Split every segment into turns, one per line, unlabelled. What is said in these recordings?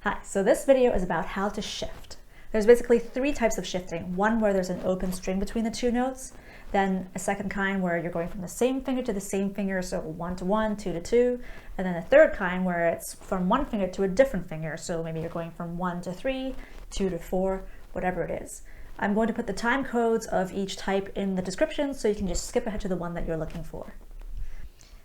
Hi, so this video is about how to shift. There's basically three types of shifting. One where there's an open string between the two notes, then a second kind where you're going from the same finger to the same finger, so 1 to 1, 2 to 2, and then a third kind where it's from one finger to a different finger, so maybe you're going from 1 to 3, 2 to 4, whatever it is. I'm going to put the time codes of each type in the description so you can just skip ahead to the one that you're looking for.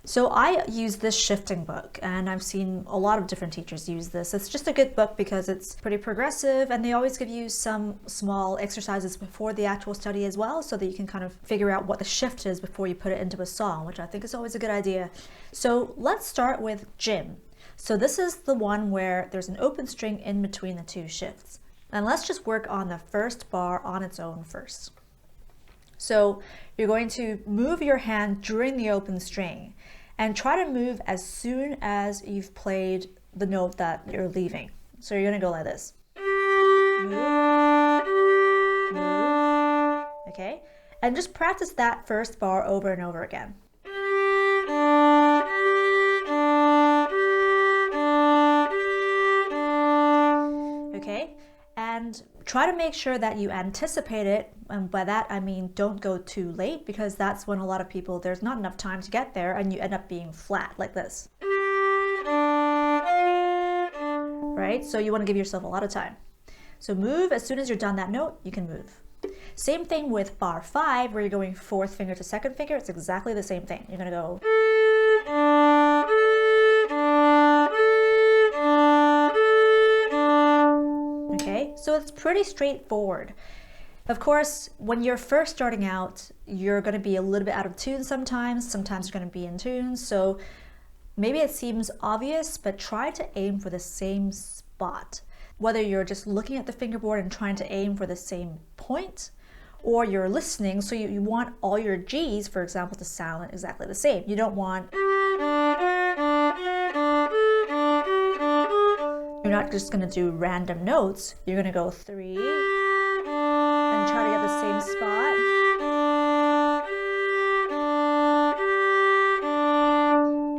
So I use this shifting book, and I've seen a lot of different teachers use this. It's just a good book because it's pretty progressive, and they always give you some small exercises before the actual study as well, so that you can kind of figure out what the shift is before you put it into a song, which I think is always a good idea. So let's start with Jim. So this is the one where there's an open string in between the two shifts. And let's just work on the first bar on its own first. So you're going to move your hand during the open string and try to move as soon as you've played the note that you're leaving. So you're going to go like this. Move, move, okay? And just practice that first bar over and over again. Okay? And try to make sure that you anticipate it, and by that I mean don't go too late, because that's when a lot of people, there's not enough time to get there and you end up being flat like this. Right? So you want to give yourself a lot of time. So move as soon as you're done that note, you can move. Same thing with bar 5 where you're going fourth finger to second finger. It's exactly the same thing. You're going to go. So it's pretty straightforward. Of course, when you're first starting out, you're going to be a little bit out of tune sometimes you're going to be in tune. So maybe it seems obvious, but try to aim for the same spot. Whether you're just looking at the fingerboard and trying to aim for the same point, or you're listening, so you want all your G's, for example, to sound exactly the same. You don't want... You're not just going to do random notes. You're going to go 3 and try to get the same spot.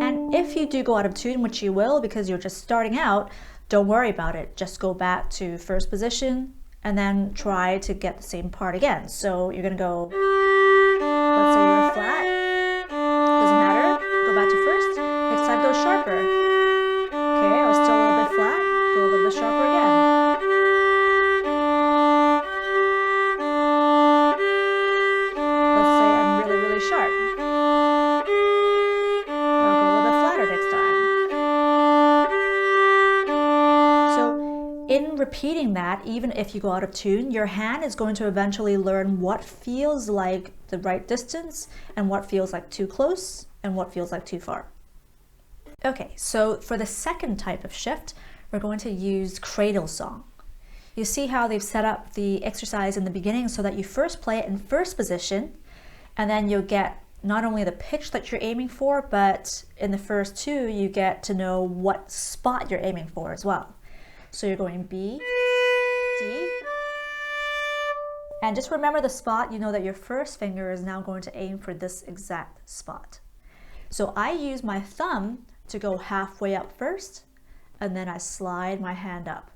And if you do go out of tune, which you will because you're just starting out, don't worry about it. Just go back to first position and then try to get the same part again. So you're going to go, let's say you're flat. Doesn't matter. Go back to first. Next time go sharper. Okay, I was still a little bit flat. Go a little bit sharper again. Let's say I'm really, really sharp. I'll go a little bit flatter next time. So in repeating that, even if you go out of tune, your hand is going to eventually learn what feels like the right distance and what feels like too close and what feels like too far. Okay, so for the second type of shift, we're going to use cradle song. You see how they've set up the exercise in the beginning so that you first play it in first position, and then you'll get not only the pitch that you're aiming for, but in the first two, you get to know what spot you're aiming for as well. So you're going B, D, and just remember the spot. You know that your first finger is now going to aim for this exact spot. So I use my thumb to go halfway up first, and then I slide my hand up.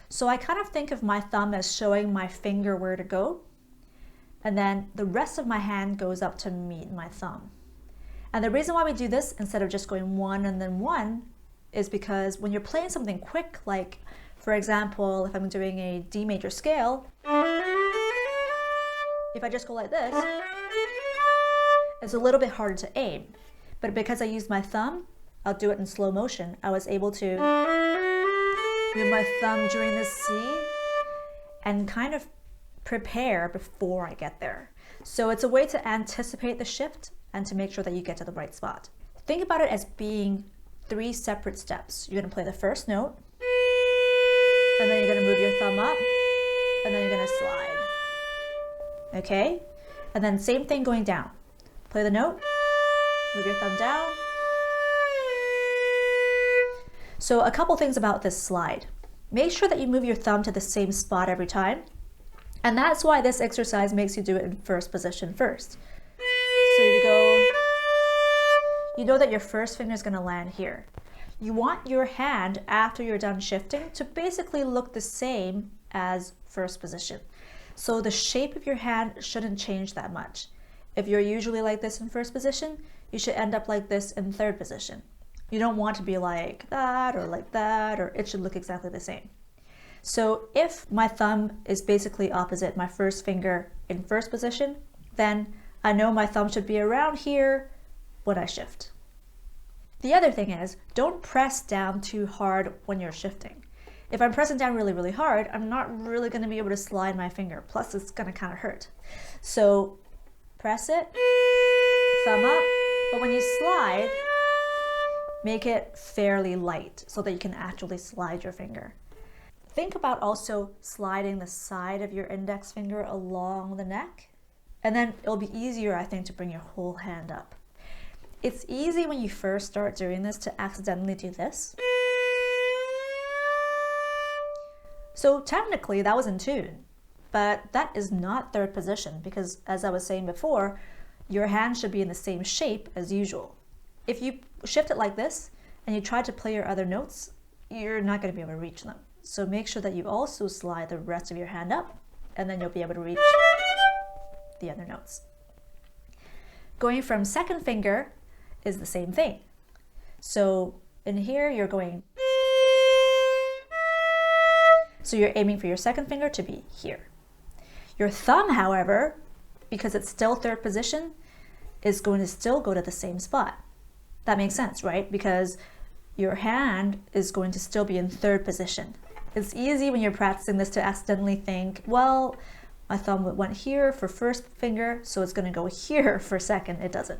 So I kind of think of my thumb as showing my finger where to go, and then the rest of my hand goes up to meet my thumb. And the reason why we do this instead of just going 1 and then 1 is because when you're playing something quick, like for example, if I'm doing a D major scale, if I just go like this, it's a little bit harder to aim. But because I used my thumb, I'll do it in slow motion. I was able to move my thumb during this C and kind of prepare before I get there. So it's a way to anticipate the shift and to make sure that you get to the right spot. Think about it as being 3 separate steps. You're going to play the first note, and then you're going to move your thumb up, and then you're going to slide. Okay? And then same thing going down. Play the note, move your thumb down. So a couple things about this slide. Make sure that you move your thumb to the same spot every time. And that's why this exercise makes you do it in first position first. So you go, you know that your first finger is going to land here. You want your hand, after you're done shifting, to basically look the same as first position. So the shape of your hand shouldn't change that much. If you're usually like this in first position, you should end up like this in third position. You don't want to be like that, or it should look exactly the same. So if my thumb is basically opposite my first finger in first position, then I know my thumb should be around here when I shift. The other thing is, don't press down too hard when you're shifting. If I'm pressing down really, really hard, I'm not really going to be able to slide my finger. Plus, it's going to kind of hurt. So press it, thumb up, but when you slide, make it fairly light so that you can actually slide your finger. Think about also sliding the side of your index finger along the neck, and then it'll be easier, I think, to bring your whole hand up. It's easy when you first start doing this to accidentally do this. So technically that was in tune, but that is not third position because, as I was saying before, your hand should be in the same shape as usual. If you shift it like this and you try to play your other notes, you're not going to be able to reach them. So make sure that you also slide the rest of your hand up, and then you'll be able to reach the other notes. Going from second finger is the same thing. So in here you're going, so you're aiming for your second finger to be here. Your thumb, however, because it's still third position, is going to still go to the same spot. That makes sense, right? Because your hand is going to still be in third position. It's easy when you're practicing this to accidentally think, well, my thumb went here for first finger, so it's going to go here for second. It doesn't.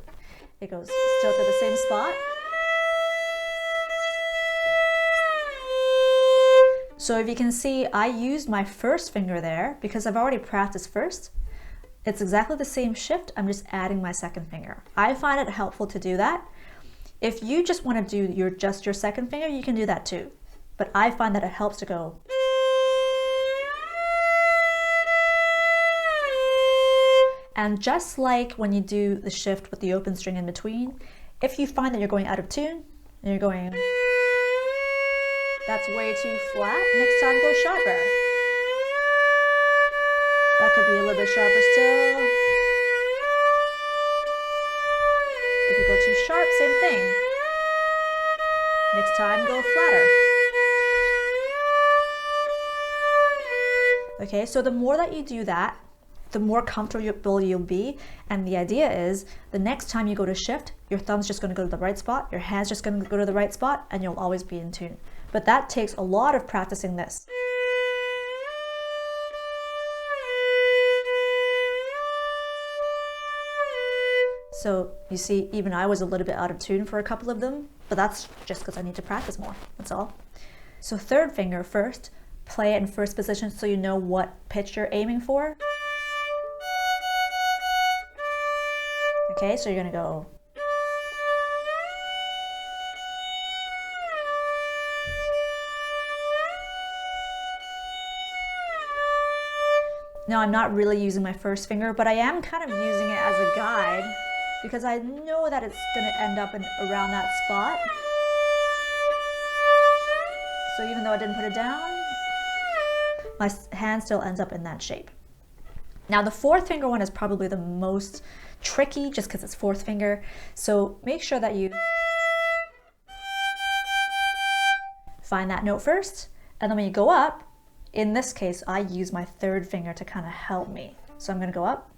It goes still to the same spot. So if you can see, I used my first finger there because I've already practiced first. It's exactly the same shift, I'm just adding my second finger. I find it helpful to do that. If you just want to do just your second finger, you can do that too. But I find that it helps to go. And just like when you do the shift with the open string in between, if you find that you're going out of tune, and you're going, that's way too flat, next time go sharper. That could be a little bit sharper still. If you go too sharp, same thing. Next time go flatter. Okay, so the more that you do that, the more comfortable you'll be. And the idea is the next time you go to shift, your thumb's just going to go to the right spot, your hand's just going to go to the right spot, and you'll always be in tune. But that takes a lot of practicing this. So you see, even I was a little bit out of tune for a couple of them, but that's just because I need to practice more, that's all. So third finger first, play it in first position so you know what pitch you're aiming for. Okay, so you're gonna go. Now I'm not really using my first finger, but I am kind of using it as a guide because I know that it's gonna end up around that spot. So even though I didn't put it down, my hand still ends up in that shape. Now the fourth finger one is probably the most tricky just because it's fourth finger. So make sure that you find that note first, and then when you go up, in this case, I use my third finger to kind of help me. So I'm going to go up.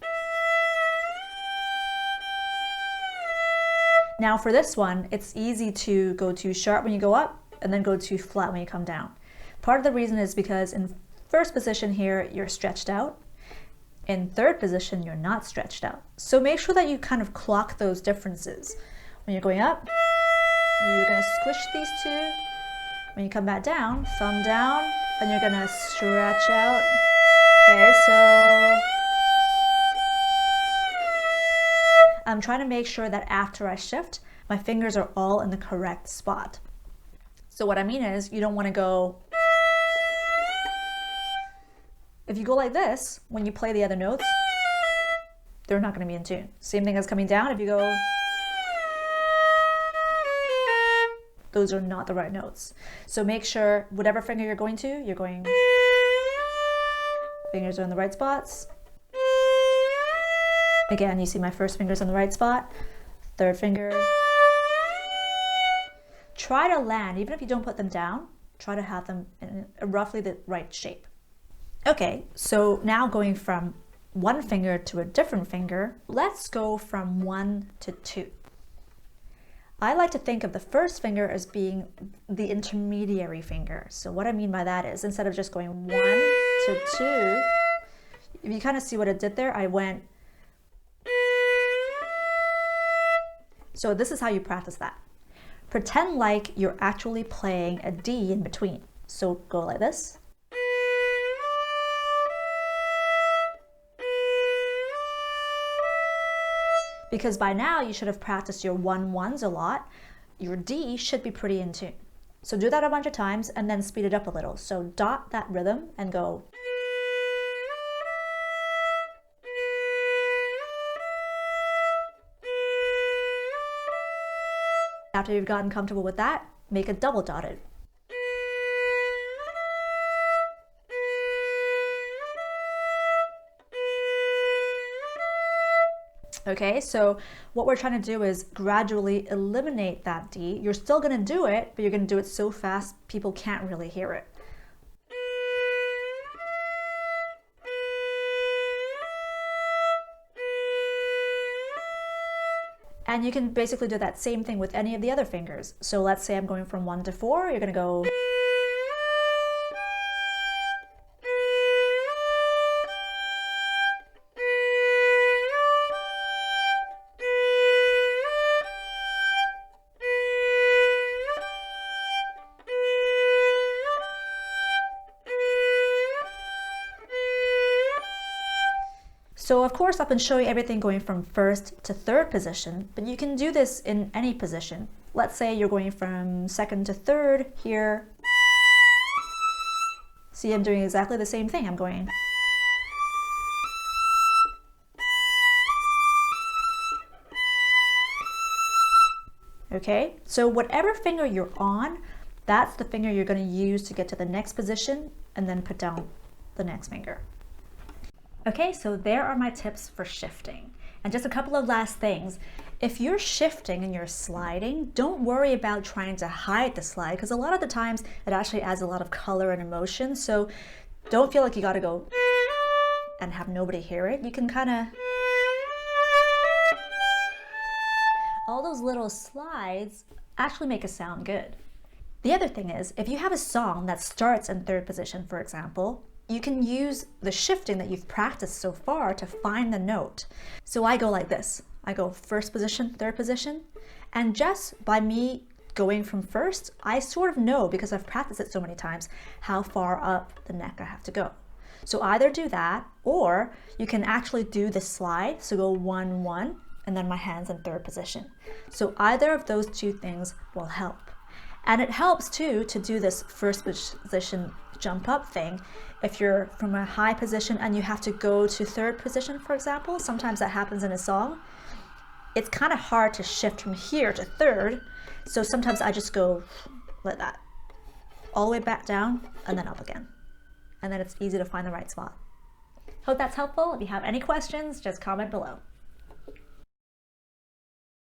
Now for this one, it's easy to go too sharp when you go up and then go too flat when you come down. Part of the reason is because in first position here, you're stretched out. In third position, you're not stretched out. So make sure that you kind of clock those differences. When you're going up, you're going to squish these two. When you come back down, thumb down, and you're gonna stretch out. Okay, so I'm trying to make sure that after I shift, my fingers are all in the correct spot. So what I mean is, you don't want to go. If you go like this, when you play the other notes, they're not going to be in tune. Same thing as coming down. If you go, those are not the right notes. So make sure whatever finger you're going to, you're going, fingers are in the right spots. Again, you see my first finger's in the right spot, third finger. Try to land, even if you don't put them down, try to have them in roughly the right shape. Okay, so now going from one finger to a different finger, let's go from 1 to 2. I like to think of the first finger as being the intermediary finger. So what I mean by that is, instead of just going 1 to 2, if you kind of see what I did there, I went. So this is how you practice that. Pretend like you're actually playing a D in between. So go like this. Because by now you should have practiced your 1-1s a lot. Your D should be pretty in tune. So do that a bunch of times and then speed it up a little. So dot that rhythm and go. After you've gotten comfortable with that, make it double dotted. Okay, so what we're trying to do is gradually eliminate that D. You're still going to do it, but you're going to do it so fast people can't really hear it. And you can basically do that same thing with any of the other fingers. So let's say I'm going from 1 to 4, you're going to go. So of course I've been showing everything going from first to third position, but you can do this in any position. Let's say you're going from second to third here. See, I'm doing exactly the same thing. I'm going. Okay, so whatever finger you're on, that's the finger you're going to use to get to the next position and then put down the next finger. Okay, so there are my tips for shifting. And just a couple of last things. If you're shifting and you're sliding, don't worry about trying to hide the slide, because a lot of the times it actually adds a lot of color and emotion. So don't feel like you got to go and have nobody hear it. You can kind of, all those little slides actually make it sound good. The other thing is, if you have a song that starts in third position, for example, you can use the shifting that you've practiced so far to find the note. So I go like this. I go first position, third position, and just by me going from first, I sort of know, because I've practiced it so many times, how far up the neck I have to go. So either do that, or you can actually do the slide. So go 1, 1, and then my hand's in third position. So either of those two things will help. And it helps too to do this first position jump up thing. If you're from a high position and you have to go to third position, for example, sometimes that happens in a song. It's kind of hard to shift from here to third. So sometimes I just go like that, all the way back down and then up again. And then it's easy to find the right spot. Hope that's helpful. If you have any questions, just comment below.